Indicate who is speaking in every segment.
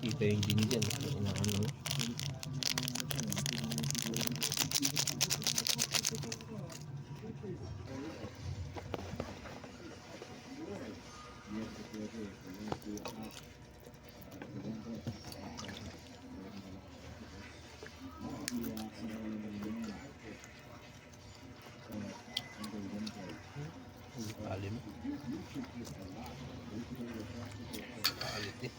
Speaker 1: Kita yung din dyan. Inaano. Alim. Alit eh.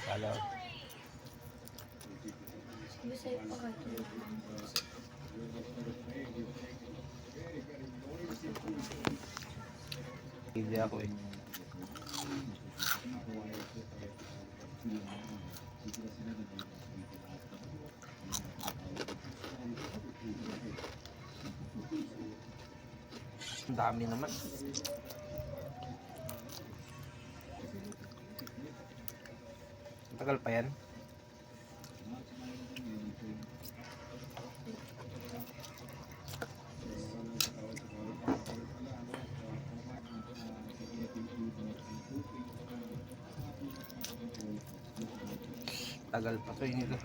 Speaker 1: Kalaw.
Speaker 2: Bisay pa ka ito.
Speaker 1: Hindi ako eh. Ang dami naman. Tagal pa yan. Tagal pa to nito.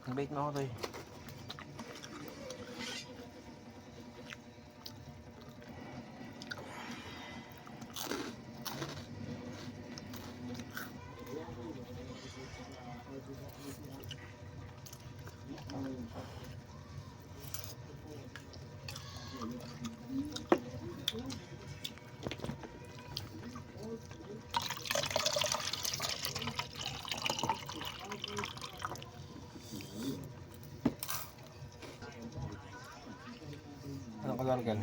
Speaker 1: Ang bait mo ako to eh. Anong color gan?